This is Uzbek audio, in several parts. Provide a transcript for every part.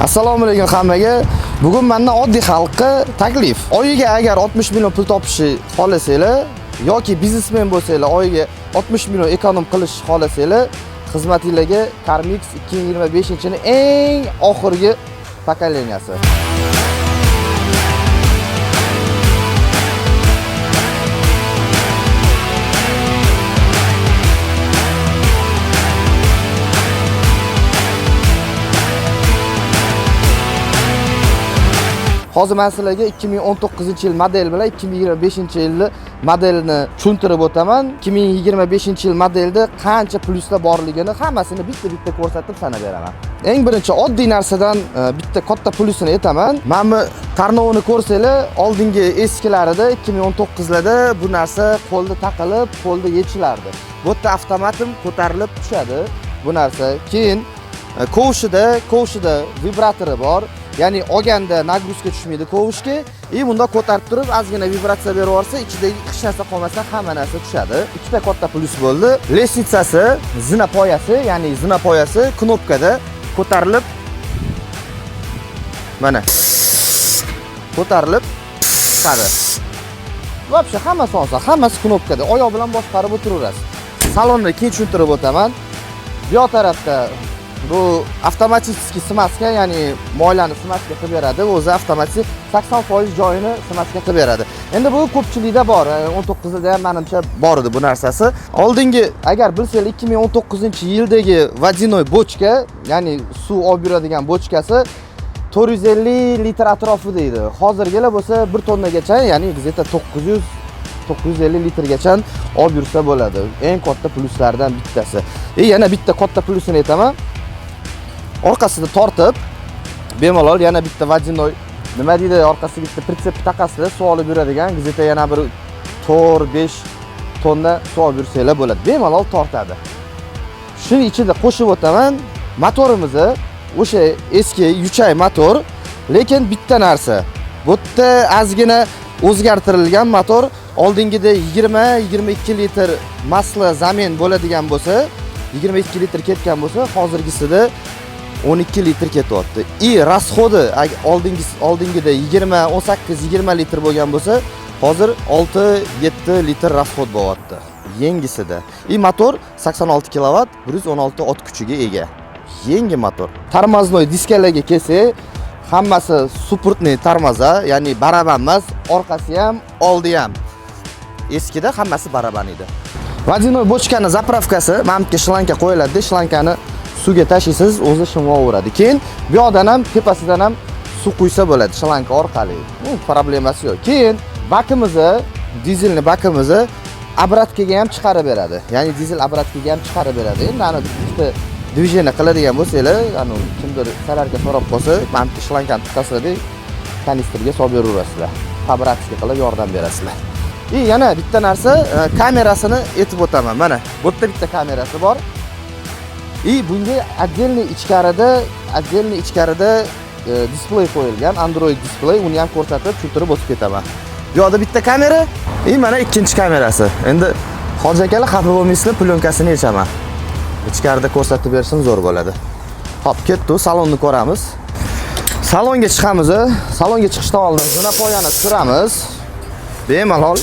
Assalomu alaykum hammaga. Bugun mendan oddiy xalqqa taklif. Oyiga agar 60 million pul topishni xohlasanglar yoki biznesmen bo'lsanglar, oyiga 60 million ekonom qilish xohlasanglar, xizmatingizga Carmix 2025-ni eng oxirgi pokoleniyasi. Hozir men sizlarga 2019-yil model bilan 2025-yil modelini tushuntirib o'taman. 2025-yil modelda qancha plyuslar borligini hammasini bitta-bitta ko'rsatib sanab beraman. Eng birinchi oddiy narsadan bitta katta plyusini aytaman. Mana bu tarnovini ko'rsanglar, oldingi eskilarida 2019larda bu narsa qo'lda taqilib, qo'lda yechilardi. Bu yerda avtomatim ko'tarilib tushadi bu narsa. Keyin kovushida vibratori bor. Ya'ni olganda nagruzka tushmaydi kovushga. Bunda ko'tarib turib, ozgina vibratsiya berib yorsa, ichidagi hech narsa qolmasa hamma narsa tushadi. Ikkita katta plyus bo'ldi. Lesnitsasi, zina poyasi knopkada ko'tarilib mana ko'tarilib chiqadi. Вообще hammasi oson, hammasi knopkada. Oyoq bilan boshqarib o'tiraverasiz. Salonni keyin tushuntirib o'taman. Bu tarafda bu avtomatik smaska, ya'ni moylani smaska qilib beradi. O'zi avtomatik 80% joyini smaska qilib beradi. Endi bu ko'pchilikda bor. 19da ham menimcha bor edi bu narsasi. Oldingi agar bilsanglar 2019-yildagi vodinoy bochka, ya'ni suv olib yuradigan bochkasi 450 litr atrofida edi. Hozirgilar bo'lsa 1 tonnagacha, ya'ni bizda 950 litrgacha olib yursa bo'ladi. Eng katta plyuslardan bittasi. Yana bitta katta plyusini aytaman. Orqasida tortib, bemalol yana bitta vodinoy nima deydi, orqasiga bitta pritsep taqasida suv olib yuradigan, gazeta yana bir 4-5 tonna suv olib yursanglar bo'ladi. Bemalol tortadi. Shuni ichida qo'shib o'taman. Motorimizni o'sha eski yuchay motor, lekin bitta narsa. Bu yerda ozgina o'zgartirilgan motor. Oldingida 20-22 litr masla zamin bo'ladigan bo'lsa, 22 litr ketgan bo'lsa, hozirgisida 12 litr ketyapti. Rasxodi oldingida 18-20 litr bo'lgan bo'lsa, hozir 6-7 litr rasxod bo'lyapti. Yangisida. Motor 86 kilovat, 116 ot kuchiga ega. Yangi motor. Tormoznoy diskalarga kelsak, hammasi supportniy tormoza, ya'ni baraban emas, orqasi ham, oldi ham. Eskida hammasi baraban edi. Vodinoy bochkani zapravkasi, mamka shlanka qo'yiladi, shlankani suvga tashlaysiz, o'zi shimaveradi. Keyin bu yoqdan ham, tepasidan ham suv quysa bo'ladi shlanka orqali. Problemasi yo'q. Keyin bakimizni, dizelni bakimizni obratkaga ham chiqarib beradi. Ya'ni dizel obratkaga ham chiqarib beradi. Endi ana bitta dvijeniya qiladigan bo'lsanglar, kimdir sararga so'rab qolsa, mamka shlankani tiqasizlar, kanistrga solib beraverasizlar. Fabratiska qilib yordam berasizlar. Yana bitta narsa, kamerasini aytib o'taman. Mana bu yerda bitta kamerasi bor. Bunga отдельный ichkarida displey qo'yilgan, Android displey, uni ham ko'rsatib, tushuntirib o'tib ketaman. Bu yoqda bitta kamera, mana ikkinchi kamerasi. Endi hozir akalar xafa bo'lmaysizlar, plyonkasini yechaman. Ichkarida ko'rsatib berishim zo'r bo'ladi. Hop, ketdi, salonni ko'ramiz. Salonga chiqamiz. Salonga chiqishdan oldin zinapoyani tushiramiz. Bemalol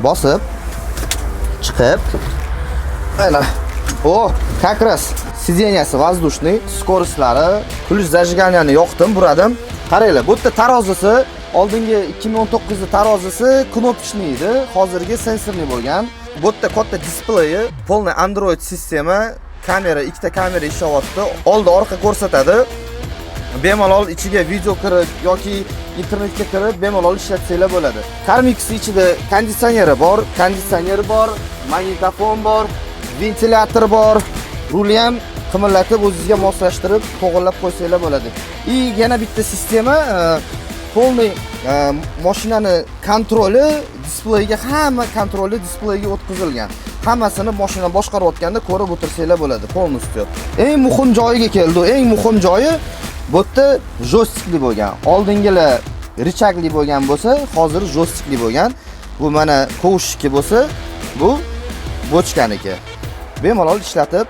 bosib chiqib, mana как раз sideniyasi воздушный, skoroslari, plus zajiganiyani yoqdim, buradim. Qaranglar, bu yerda tarozisi, oldingi 2019 tarozisi knopочный edi, hozirgi sensorli bo'lgan. Bu yerda katta displeyi, полный Android sistema, kamera, ikkita kamera ishlayapti. Oldi, orqa ko'rsatadi. Bemalol ichiga video kirib yoki internetga kirib bemalol ishlatsanglar bo'ladi. Carmix ichida konditsioneri bor, magnitofon bor, ventilyator bor, rulni ham qimirlatib o'zingizga moslashtirib, to'g'irlab qo'ysanglar bo'ladi. Yana bitta sistema, полный mashinani kontroli displeyga, hamma kontroli displeyga o'tkazilgan. Hammasini mashina boshqarayotganda ko'rib o'tirsanglar bo'ladi, полностью. Eng muhim joyiga keldi. Eng muhim joyi bu yerda joystikli bo'lgan. Oldingilar richagli bo'lgan bo'lsa, hozir joystikli bo'lgan. Bu mana kovushniki bo'lsa, bu bochkaniki. Bemalol ishlatib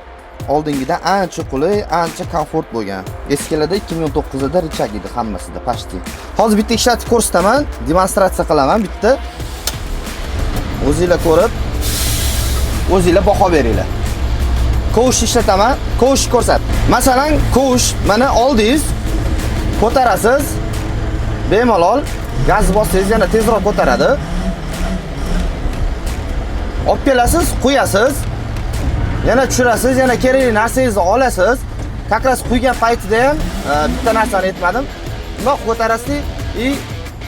oldingidan ancha qulay, ancha komfort bo'lgan. Eskilarda 2009 da richag edi hammasida pashti. Hozir bitta ishlatib ko'rsataman, demonstratsiya qilaman bitta. O'zingizlar ko'rib, o'zingizlar baho beringlar. Kovush ishlataman, kovush ko'rsat. Masalan, kovush mana oldingiz ko'tarasiz, bemalol gaz bossangiz yana tezroq ko'taradi. Olib kelasiz, qo'yasiz. Yana tushirasiz, yana kerakli narsangizni olasiz. Kakras quygan paytida ham bitta narsani aytmadim. Bundoq ko'tarasiz va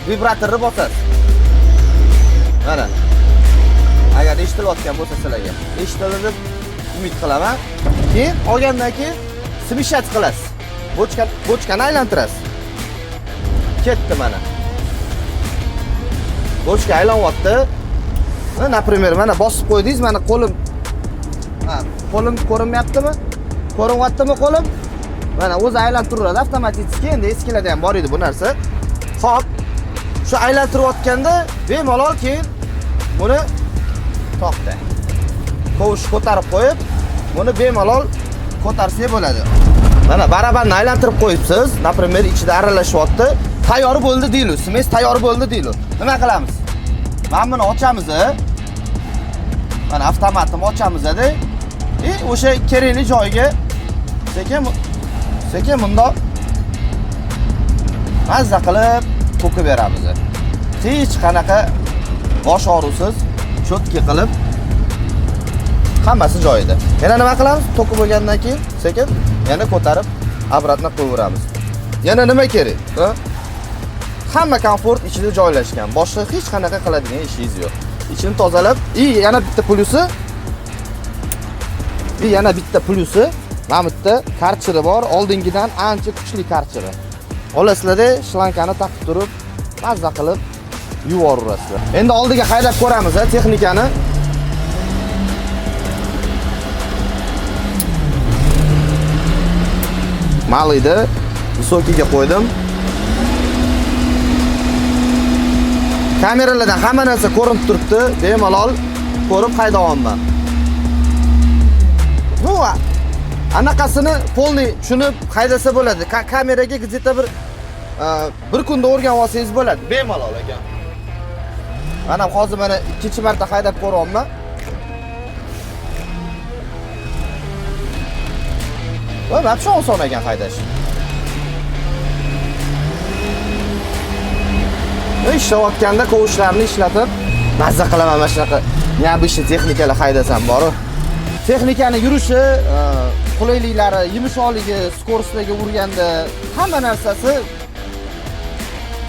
vibratorni bosasiz. Mana. Agar eshitilayotgan bo'lsa sizlarga, eshitiladi deb umid qilaman. Keyin olgandan keyin smishat qilasiz. Bochkani aylantirasiz. Ketdi mana. Bochka aylanyapti. Например, mana bosib qo'ydingiz, mana qo'lim ko'rinmayaptimi? Ko'rinyaptimi qo'lim? Mana o'zi aylantirib turadi avtomatik. Endi eskilarda ham bor edi bu narsa. Xo'p, shu aylantirayotganda bemalol keyin buni to'xta. Kovush ko'tarib qo'yib, buni bemalol ko'tarsangiz bo'ladi. Mana barabarni aylantirib qo'yibsiz, например, ichida aralashyapti. Tayyor bo'ldi deylik. Smes tayyor bo'ldi deylik. Nima qilamiz? Mana buni ochamiz. Mana avtomatni ochamiz-da. O'sha kerakli joyiga sekin bundoq mazza qilib to'kib beramiz. Hech qanaqa bosh og'ruvsiz, cho'tki qilib hammasi joyida. Yana nima qilamiz? To'kib bo'lgandan keyin sekin yana ko'tarib obratno qo'yaveramiz. Yana nima kerak? Hamma komfort ichida joylashgan. Boshqa hech qanaqa qiladigan ishingiz yo'q. İçini tozalab, yana bitta plyusi, mana bu yerda karchiri bor, oldingidan ancha kuchli karchiri. Olasizlar-da, shlankani taqib turib, mazza qilib yuvoraverasizlar. Endi oldiga haydab ko'ramiz, texnikani. Maliyda visokiga qo'ydim. Kameralardan hamma narsa ko'rinib turibdi, bemalol ko'rib haydayapman. Bu anaqasini polni tushunib haydasa bo'ladi. Kameraga где-то bir kunda o'rganib olsangiz bo'ladi, bemalol ekan. Mana hozir mana ikkinchi marta haydab ko'ryapman. Va вообще oson ekan haydash. Ishlayotganda kovushlarni ishlatib mazza qilaman mana shunaqa. Neobычный texnikalar haydasam bor. Texnikani yurishi, qulayliklari, yumshoqligi, skorostiga urganda hamma narsasi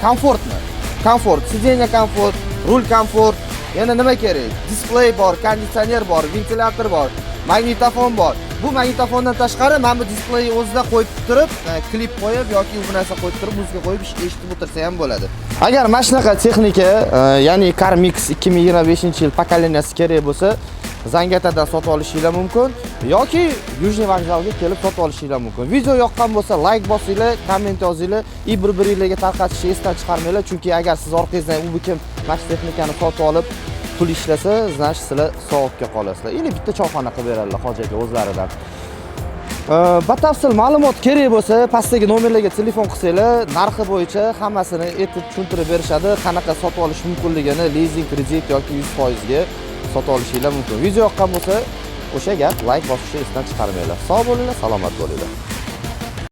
komfortmi? Komfort, sideniya komfort, rul komfort, yana nima kerak? Displey bor, konditsioner bor, ventilyator bor, magnitofon bor. Bu magnitofondan tashqari mana bu displeyni o'zida qo'yib turib, klip qo'yib yoki bu narsa qo'yib turib, muzika qo'yib eshitib o'tirsa ham bo'ladi. Agar mana shunaqa texnika, ya'ni CarMix 2025-yil pokoleniyasi kerak bo'lsa, Zangatadan sotib olishinglar mumkin yoki Yujniy vokzalga kelib sotib olishinglar mumkin. Video yoqqan bo'lsa, like bosinglar, komment yozinglar, bir-biringizga tarqatishni esdan chiqarmanglar, chunki agar siz orqangizdan u kim mana texnikani sotib olib pul ishlasa, значит sizlar savobga qolasizlar. Или bitta choyxona qilib beradilar hojaga o'zlaridan. Batafsil ma'lumot kerak bo'lsa, pastdagi nomerlarga telefon qilsanglar, narxi bo'yicha hammasini aytib tushuntirib berishadi. Qanaqa sotib olish mumkinligini, lizing, kredit yoki 100% ga sotib olishinglar mumkin. Video yoqqan bo'lsa, o'sha gap like bosishni esdan chiqarmanglar. Sog' bo'linglar, salomat bo'linglar.